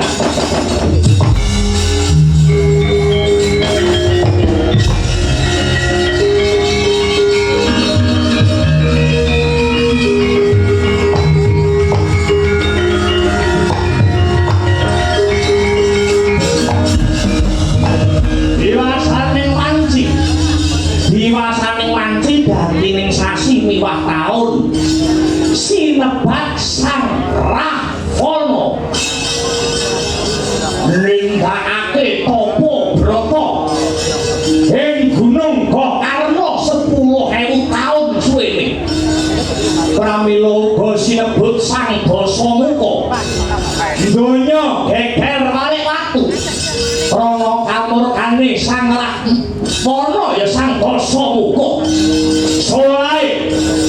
Speaker 1: diwasaning wanci dantining sasi miwah taun sinebat Sang Rahwana nindakake sang lak mono ya sang basa muka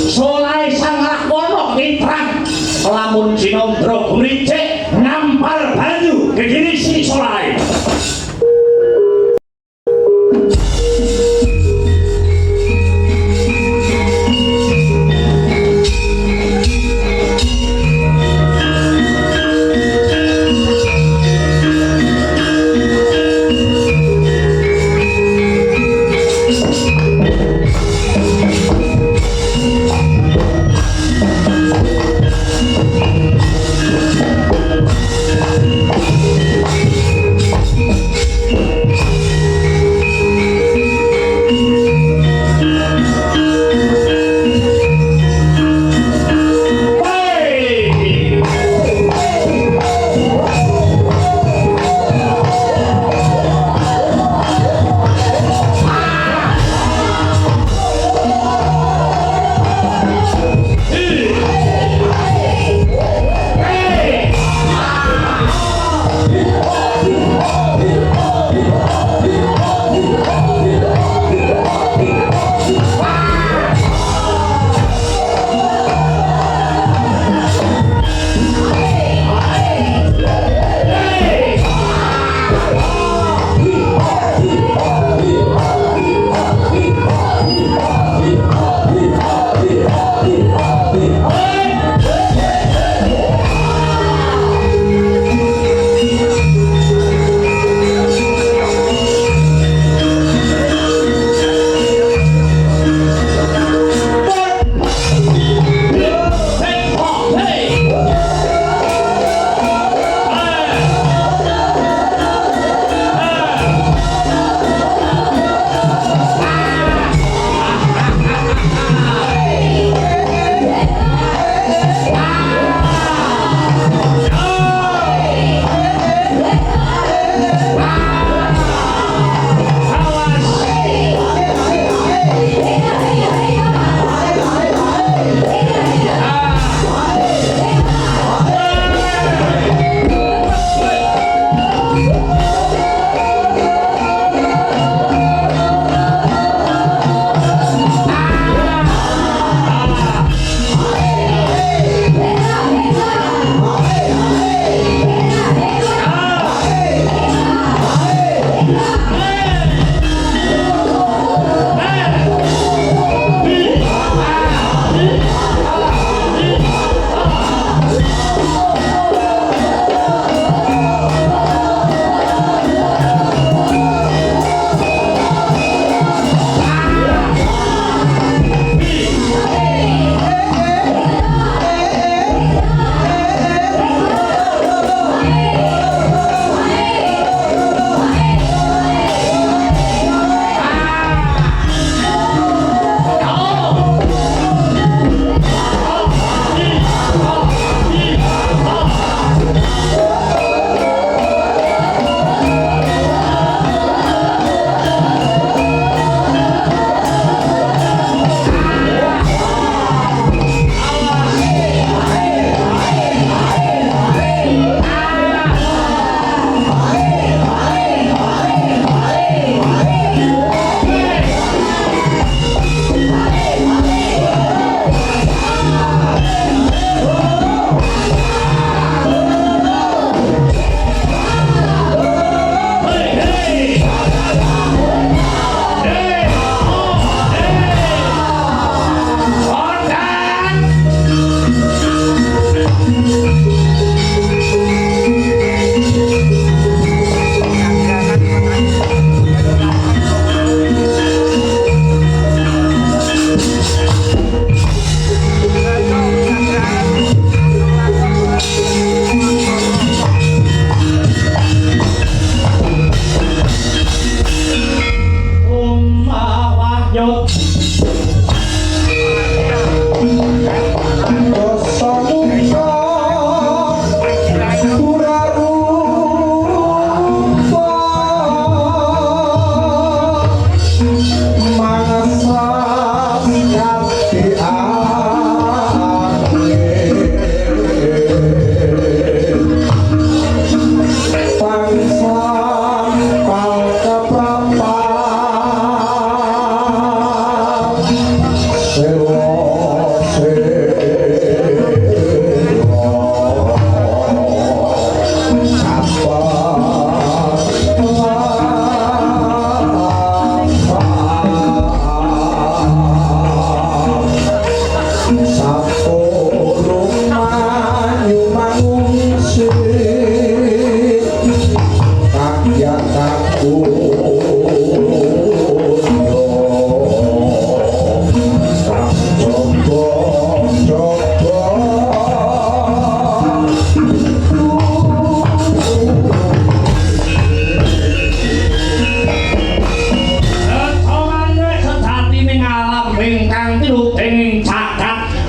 Speaker 1: solai sang lak mono kitrang lamun Cinandra gumricik ngampar banyu gegiri si solai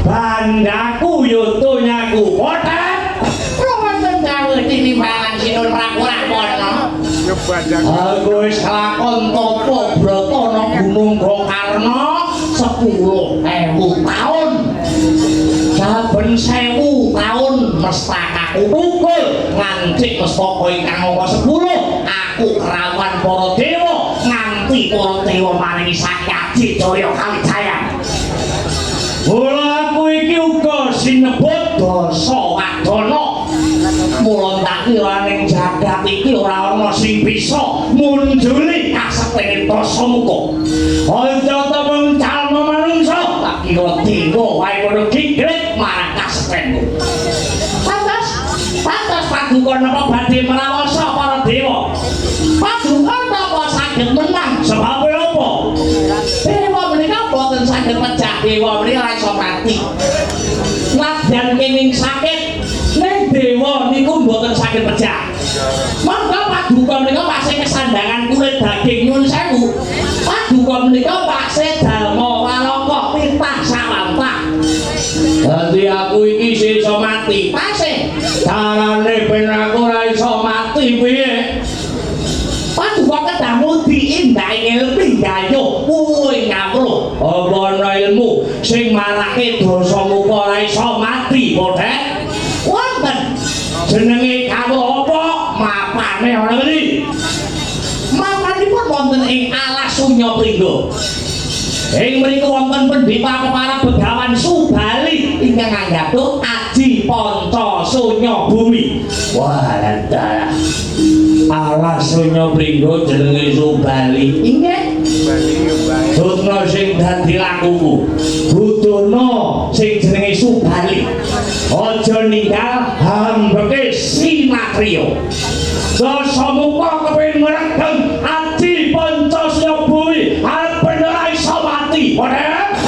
Speaker 1: Bandaku yutunyaku potet
Speaker 2: Romanten dawuh tinimbalan sinul rakuramono.
Speaker 1: aku wis lakon topo brata Gunung Gokarna 10.000 taun saben 1.000 taun mestakaku tukul nganti mestaka ingkang angka 10 aku kerawan para dewa nganti para dewa maringi sakyaji Jaya Kawijaya. Mula aku iki uga sinebut Dasawadana. Mula tak kira ning jagat iki ora ana sing bisa munjuli kasepene Dasamuka. Aja temung calma manungsa, tak kira dewa wae padha gigret marang kasepenku. Pantes paduka napa badhe mrawasa para dewa. Paduka napa saged menang sebab apa? Dewa menika boten saged pecah, dewa menika ora iso mati. Nadyan kenging sakit, ning dewa niku boten saged pecah. Mangga paduka menika pasih kesandangan kulit daging nyun sewu. Paduka menika pasih dalma walaka titah sawantah. Dadi aku iki iso mati, pasih. Carane ben aku ora iso mati piye? Paduka kedah mudi indahe ilmu gayuh kuwi ngapro. Apa ana ilmu sing marake Dasamuka ora iso mati, Podet? Wonten. Jenenge kawula apa? Mapane ana ngendi? Mapanipun wonten ing alas Sunya Pringga. Ing mriku wonten pendhita kepala Begawan Subali ingkang anggaduk Aji Panca Sunya Bumi. Wah, dalah. Alas Sunya Pringga jenenge Subali. Inggih. Dutna sing dadi lakuku. Budana sing jenenge Subali. Aja ninggal hambeke sinatriya. Dasamuka kepengin ngregeng Aji Panca Sunya Bumi. Arep bener iso mati. Podet.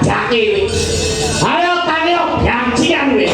Speaker 1: padake kowe. Ayo tanyo gajian kowe.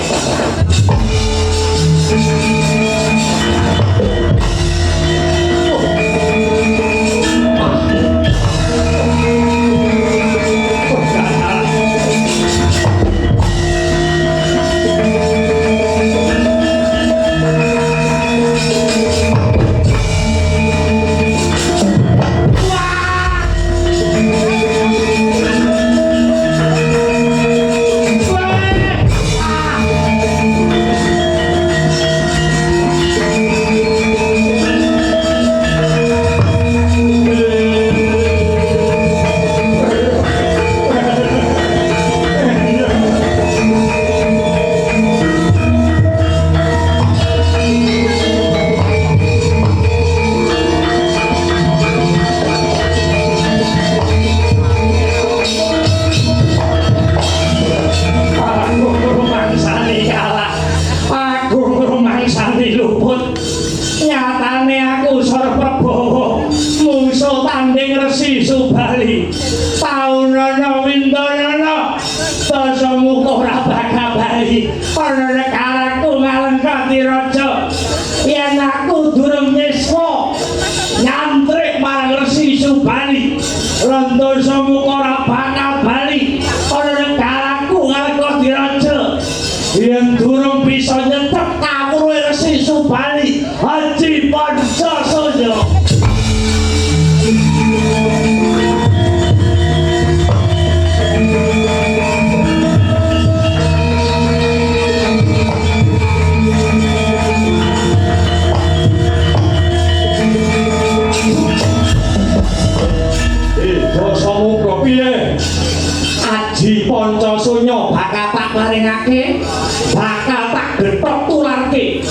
Speaker 1: Bakal tak getok tularke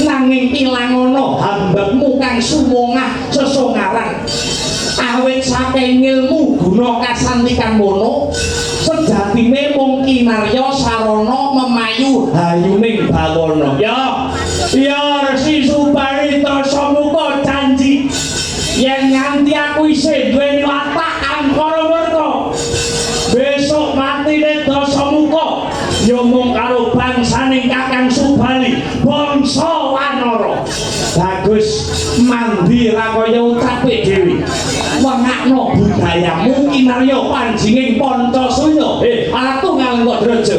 Speaker 1: nanging ilang ana hambakmu kang sumongah sesongaran awit saking ilmu guna kasantikan mono sejatine mung kinarya sarana memayu hayuning bawana ya Resi Subali Dasamuka janji yen nganti aku isih duweni watak angkara murka besok matine Dasamuka ya mung karo bangsaning Kakang Subali bangsa Wanara. Bagus mandi ra kaya ucape dhewe wengakno budayamu kinarya panjinging Pancasunya Alatunggal Nggodraja.